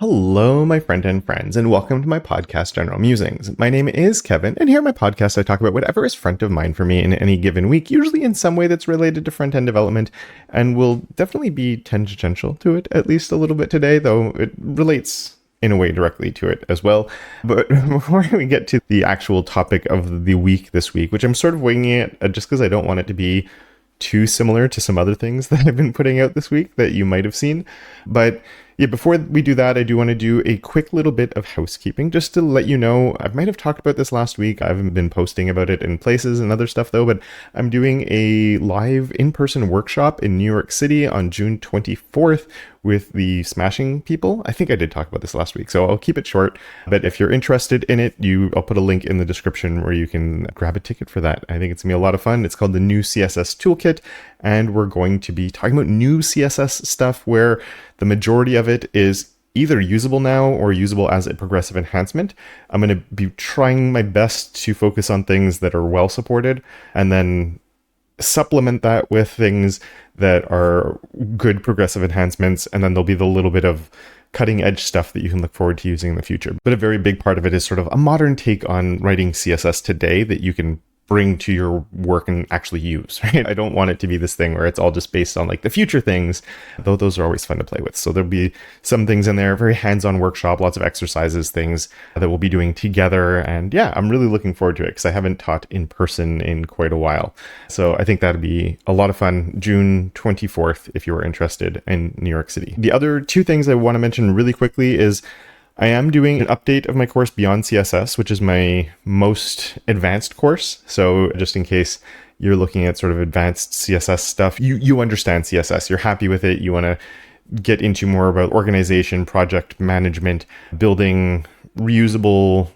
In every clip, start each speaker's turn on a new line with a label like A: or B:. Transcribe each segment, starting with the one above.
A: Hello, my friend and friends, and welcome to my podcast, General Musings. My name is Kevin, and here on my podcast, I talk about whatever is front of mind for me in any given week, usually in some way that's related to front-end development, and will definitely be tangential to it, at least a little bit today, though it relates in a way directly to it as well. But before we get to the actual topic of the week this week, which I'm sort of winging it just because I don't want it to be too similar to some other things that I've been putting out this week that you might have seen. But yeah, before we do that, I do want to do a quick little bit of housekeeping just to let you know. I might have talked about this last week. I haven't been posting about it in places and other stuff though, but I'm doing a live in-person workshop in New York City on June 24th with the Smashing people. I think I did talk about this last week, so I'll keep it short. But if you're interested in it, I'll put a link in the description where you can grab a ticket for that. I think it's going to be a lot of fun. It's called the New CSS Toolkit, and we're going to be talking about new CSS stuff where the majority of it is either usable now or usable as a progressive enhancement. I'm going to be trying my best to focus on things that are well supported and then supplement that with things that are good progressive enhancements, and then there'll be the little bit of cutting edge stuff that you can look forward to using in the future. But a very big part of it is sort of a modern take on writing CSS today that you can bring to your work and actually use, right? I don't want it to be this thing where it's all just based on like the future things, though those are always fun to play with. So there'll be some things in there, very hands-on workshop, lots of exercises, things that we'll be doing together. And yeah, I'm really looking forward to it because I haven't taught in person in quite a while. So I think that'll be a lot of fun. June 24th, if you are interested, in New York City. The other two things I want to mention really quickly is I am doing an update of my course Beyond CSS, which is my most advanced course. So just in case you're looking at sort of advanced CSS stuff, you understand CSS, you're happy with it, you want to get into more about organization, project management, building reusable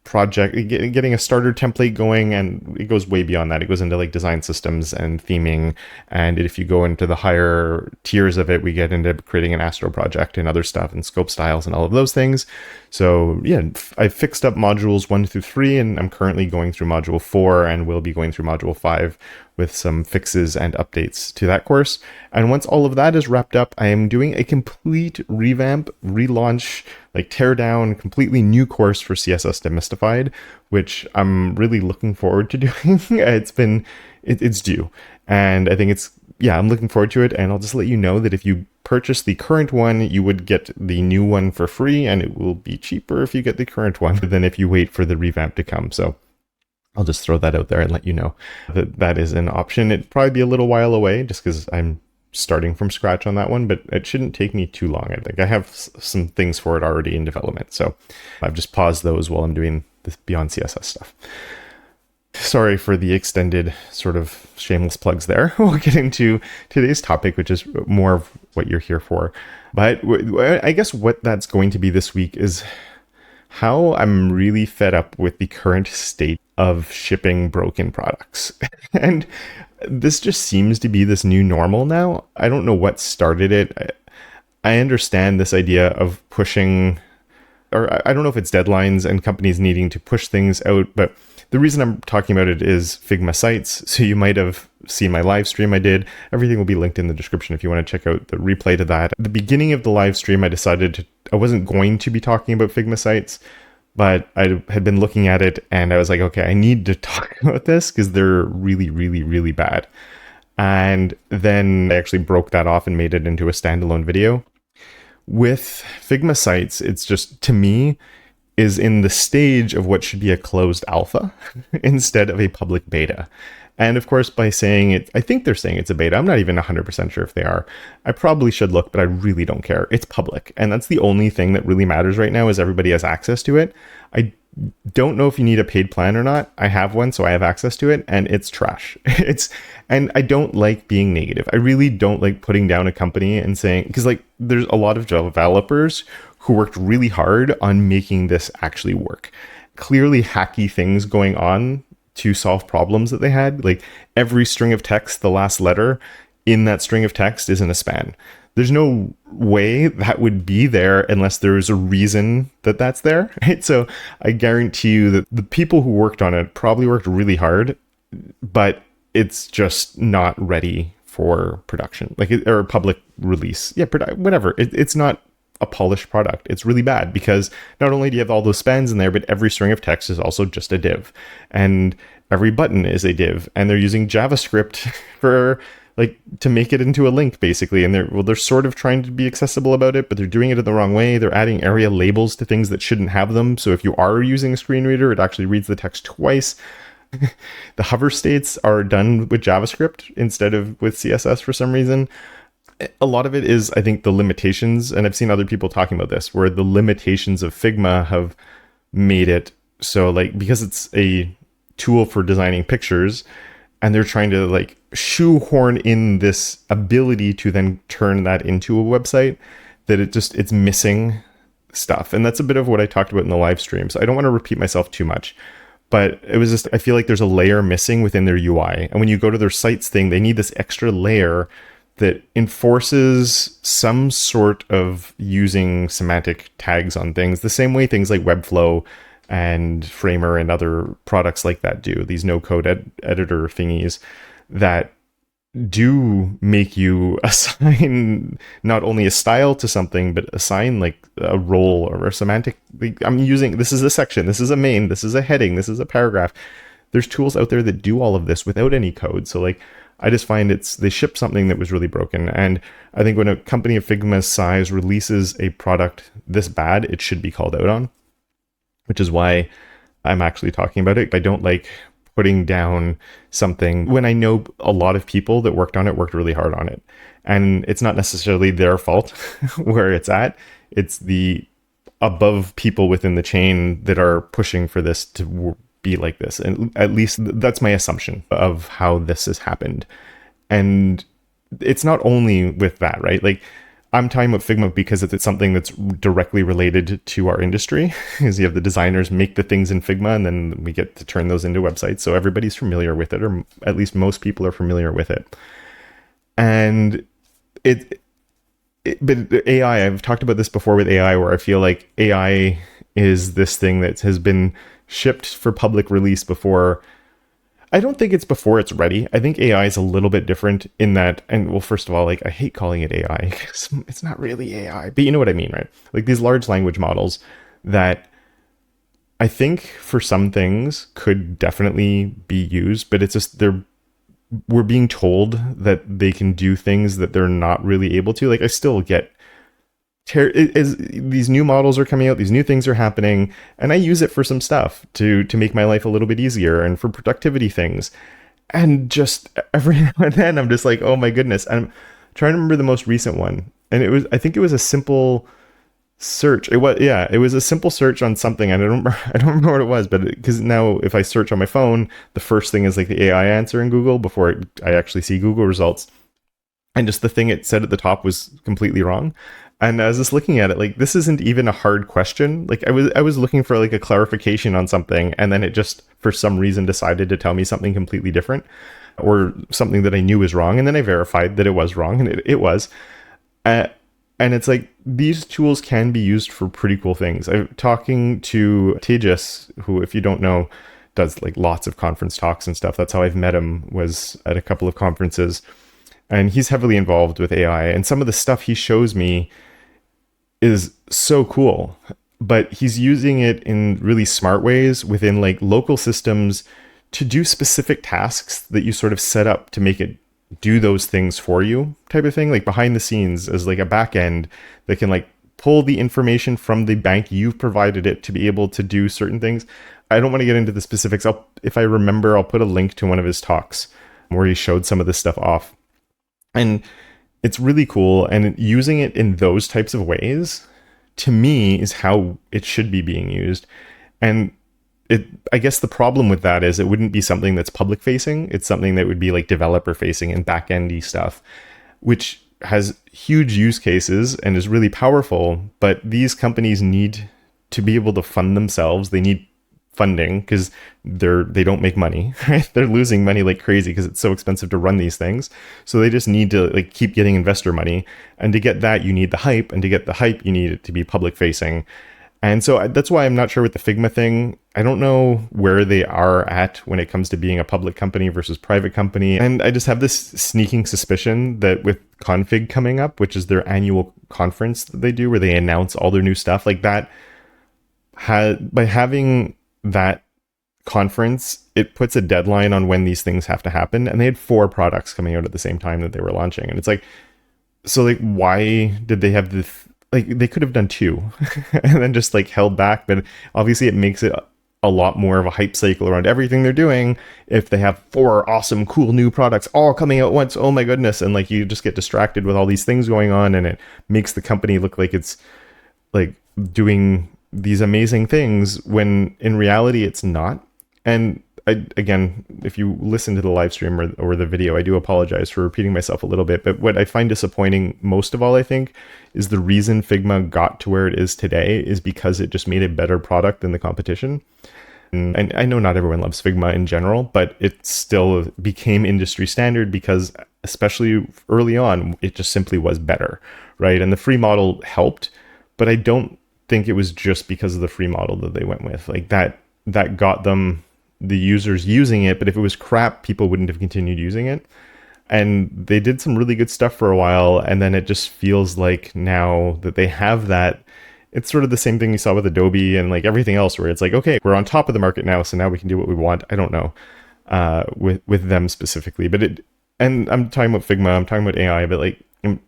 A: project, getting a starter template going, and it goes way beyond that. It goes into like design systems and theming, and if you go into the higher tiers of it, we get into creating an Astro project and other stuff and scope styles and all of those things. So yeah, I fixed up modules 1 through 3, and I'm currently going through module 4 and will be going through module 5 with some fixes and updates to that course. And once all of that is wrapped up, I am doing a complete revamp, relaunch, like tear down, completely new course for CSS Demystified, which I'm really looking forward to doing. It's due. And I think I'm looking forward to it. And I'll just let you know that if you purchase the current one, you would get the new one for free, and it will be cheaper if you get the current one than if you wait for the revamp to come. So I'll just throw that out there and let you know that that is an option. It'd probably be a little while away just because I'm starting from scratch on that one, but it shouldn't take me too long. I think I have some things for it already in development. So I've just paused those while I'm doing this Beyond CSS stuff. Sorry for the extended sort of shameless plugs there. We'll get into today's topic, which is more of what you're here for. But I guess what that's going to be this week is how I'm really fed up with the current state of shipping broken products. And this just seems to be this new normal now. I don't know what started it. I understand this idea of pushing, or I don't know if it's deadlines and companies needing to push things out, but the reason I'm talking about it is Figma Sites. So you might have seen my live stream I did. Everything will be linked in the description if you want to check out the replay to that. At the beginning of the live stream, I decided I wasn't going to be talking about Figma Sites, but I had been looking at it and I was like, okay, I need to talk about this because they're really, really, really bad. And then I actually broke that off and made it into a standalone video. With Figma Sites, it's just, to me, is in the stage of what should be a closed alpha instead of a public beta. And of course, by saying it, I think they're saying it's a beta. I'm not even 100% sure if they are. I probably should look, but I really don't care. It's public. And that's the only thing that really matters right now is everybody has access to it. I don't know if you need a paid plan or not. I have one, so I have access to it, and it's trash. And I don't like being negative. I really don't like putting down a company and saying, because like there's a lot of developers who worked really hard on making this actually work. Clearly hacky things going on to solve problems that they had. Like every string of text, the last letter in that string of text is in a span. There's no way that would be there unless there's a reason that that's there, right? So I guarantee you that the people who worked on it probably worked really hard, but it's just not ready for production, or public release. Yeah, whatever. It's not a polished product. It's really bad because not only do you have all those spans in there, but every string of text is also just a div. And every button is a div. And they're using JavaScript for like to make it into a link basically. And they're sort of trying to be accessible about it, but they're doing it in the wrong way. They're adding area labels to things that shouldn't have them. So if you are using a screen reader, it actually reads the text twice. The hover states are done with JavaScript instead of with CSS for some reason. A lot of it is, I think, the limitations, and I've seen other people talking about this, where the limitations of Figma have made it so, like, because it's a tool for designing pictures, and they're trying to like shoehorn in this ability to then turn that into a website, that it's missing stuff. And that's a bit of what I talked about in the live stream. So I don't want to repeat myself too much. But it was just, I feel like there's a layer missing within their UI. And when you go to their sites thing, they need this extra layer that enforces some sort of using semantic tags on things, the same way things like Webflow and Framer and other products like that do, these no-code editor thingies that do make you assign not only a style to something, but assign like a role or a semantic. I'm using, this is a section, this is a main, this is a heading, this is a paragraph. There's tools out there that do all of this without any code. So like, I just find they shipped something that was really broken. And I think when a company of Figma's size releases a product this bad, it should be called out on, which is why I'm actually talking about it. I don't like putting down something when I know a lot of people that worked on it worked really hard on it. And it's not necessarily their fault where it's at. It's the above people within the chain that are pushing for this to be like this. And at least that's my assumption of how this has happened. And it's not only with that, right? Like, I'm talking about Figma because it's something that's directly related to our industry, is you have the designers make the things in Figma and then we get to turn those into websites. So everybody's familiar with it, or at least most people are familiar with it. And but AI, I've talked about this before with AI, where I feel like AI is this thing that has been shipped for public release before. I don't think it's before it's ready. I think AI is a little bit different in that, and well, first of all, like, I hate calling it AI because it's not really AI, but you know what I mean, right? Like these large language models that I think for some things could definitely be used, but it's just we're being told that they can do things that they're not really able to. Like, I still get these new models are coming out, these new things are happening, and I use it for some stuff to make my life a little bit easier and for productivity things. And just every now and then I'm just like, oh my goodness. I'm trying to remember the most recent one. And I think it was a simple search. It was a simple search on something. I don't remember what it was, but because now if I search on my phone, the first thing is like the AI answer in Google before I actually see Google results. And just the thing it said at the top was completely wrong. And I was just looking at it like, this isn't even a hard question. Like I was looking for like a clarification on something, and then it just for some reason decided to tell me something completely different, or something that I knew was wrong. And then I verified that it was wrong, and it was. And it's like, these tools can be used for pretty cool things. I'm talking to Tejas, who, if you don't know, does like lots of conference talks and stuff. That's how I've met him, was at a couple of conferences. And he's heavily involved with AI. And some of the stuff he shows me is so cool, but he's using it in really smart ways within like local systems to do specific tasks that you sort of set up to make it do those things for you, type of thing, like behind the scenes as like a back end that can like pull the information from the bank you've provided it to be able to do certain things. I don't want to get into the specifics. If I remember, I'll put a link to one of his talks where he showed some of this stuff off. And it's really cool, and using it in those types of ways, to me, is how it should be being used. And I guess the problem with that is it wouldn't be something that's public facing. It's something that would be like developer facing and back-endy stuff, which has huge use cases and is really powerful. But these companies need to be able to fund themselves. They need funding because they don't make money, right? They're losing money like crazy because it's so expensive to run these things. So they just need to like keep getting investor money. And to get that, you need the hype. And to get the hype, you need it to be public facing. And so that's why I'm not sure with the Figma thing. I don't know where they are at when it comes to being a public company versus private company. And I just have this sneaking suspicion that with Config coming up, which is their annual conference that they do where they announce all their new stuff, like that, by having that conference, it puts a deadline on when these things have to happen. And they had 4 products coming out at the same time that they were launching. And it's like, so like, why did they have the like, they could have done 2 and then just like held back, but obviously it makes it a lot more of a hype cycle around everything they're doing if they have 4 awesome cool new products all coming out once. Oh my goodness. And like, you just get distracted with all these things going on, and it makes the company look like it's like doing these amazing things when in reality it's not. And again, if you listen to the live stream or the video, I do apologize for repeating myself a little bit. But what I find disappointing most of all, I think, is the reason Figma got to where it is today is because it just made a better product than the competition. And I know not everyone loves Figma in general, but it still became industry standard because, especially early on, it just simply was better, right? And the free model helped, but I don't think it was just because of the free model that they went with. Like that got them the users using it, but if it was crap, people wouldn't have continued using it. And they did some really good stuff for a while, and then it just feels like now that they have that, it's sort of the same thing you saw with Adobe and like everything else, where it's like, okay, we're on top of the market now, so now we can do what we want. I don't know with them specifically, but and I'm talking about Figma, I'm talking about AI, but like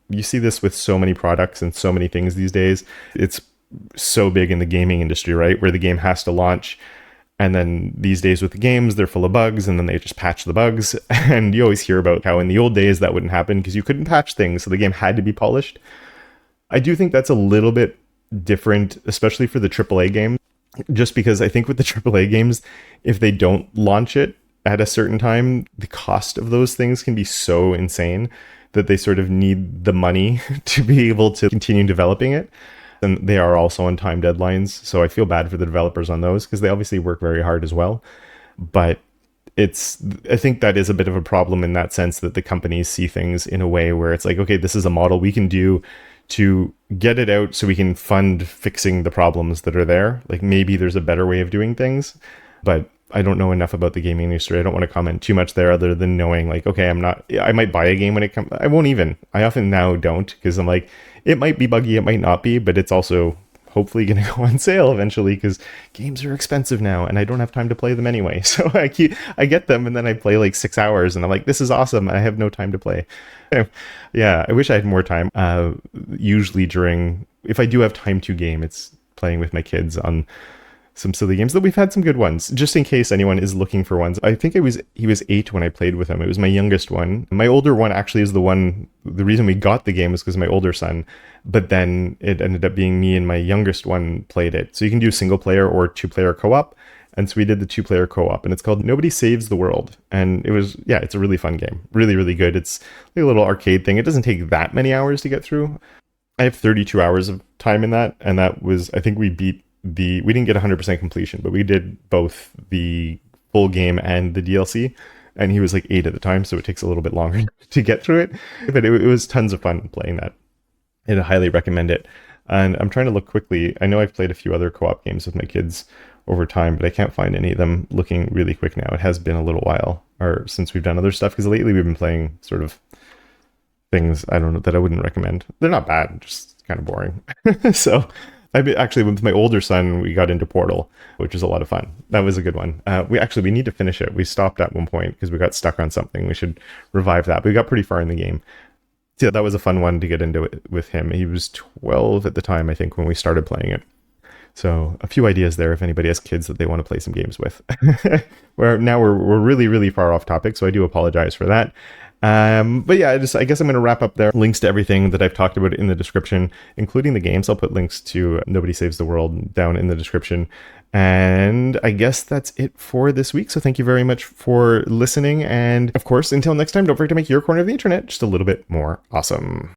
A: you see this with so many products and so many things these days. It's so big in the gaming industry, right? Where the game has to launch. And then these days with the games, they're full of bugs, and then they just patch the bugs. And you always hear about how in the old days that wouldn't happen because you couldn't patch things, so the game had to be polished. I do think that's a little bit different, especially for the AAA games, just because I think with the AAA games, if they don't launch it at a certain time, the cost of those things can be so insane that they sort of need the money to be able to continue developing it. And they are also on time deadlines, so I feel bad for the developers on those because they obviously work very hard as well. But I think that is a bit of a problem in that sense, that the companies see things in a way where it's like, okay, this is a model we can do to get it out so we can fund fixing the problems that are there. Like maybe there's a better way of doing things, but I don't know enough about the gaming industry. I don't want to comment too much there other than knowing like, okay, I might buy a game when it comes. I often now don't, because I'm like, it might be buggy, it might not be, but it's also hopefully going to go on sale eventually because games are expensive now and I don't have time to play them anyway. So I get them and then I play like 6 hours and I'm like, this is awesome. I have no time to play. Yeah, I wish I had more time. Usually if I do have time to game, it's playing with my kids on some silly games, that we've had some good ones, just in case anyone is looking for ones. I think he was 8 when I played with him. It was my youngest one. My older one actually is the reason we got the game was because my older son, but then it ended up being me and my youngest one played it. So you can do single player or 2-player co-op. And so we did the 2-player co-op, and it's called Nobody Saves the World. And it's a really fun game. Really, really good. It's like a little arcade thing. It doesn't take that many hours to get through. I have 32 hours of time in that. And that was, I think we didn't get 100% completion, but we did both the full game and the DLC, and he was like 8 at the time, so it takes a little bit longer to get through it, but it was tons of fun playing that. I'd highly recommend it. And I'm trying to look quickly. I know I've played a few other co-op games with my kids over time, but I can't find any of them looking really quick now. It has been a little while since we've done other stuff, because lately we've been playing sort of things, I don't know, that I wouldn't recommend. They're not bad, just kind of boring. So actually, with my older son, we got into Portal, which was a lot of fun. That was a good one. We need to finish it. We stopped at one point because we got stuck on something. We should revive that. But we got pretty far in the game. So yeah, that was a fun one to get into it with him. He was 12 at the time, I think, when we started playing it. So a few ideas there if anybody has kids that they want to play some games with. We're really, really far off topic, so I do apologize for that. But yeah, I guess I'm going to wrap up there. Links to everything that I've talked about in the description, including the games. I'll put links to Nobody Saves the World down in the description. And I guess that's it for this week. So thank you very much for listening. And of course, until next time, don't forget to make your corner of the internet just a little bit more awesome.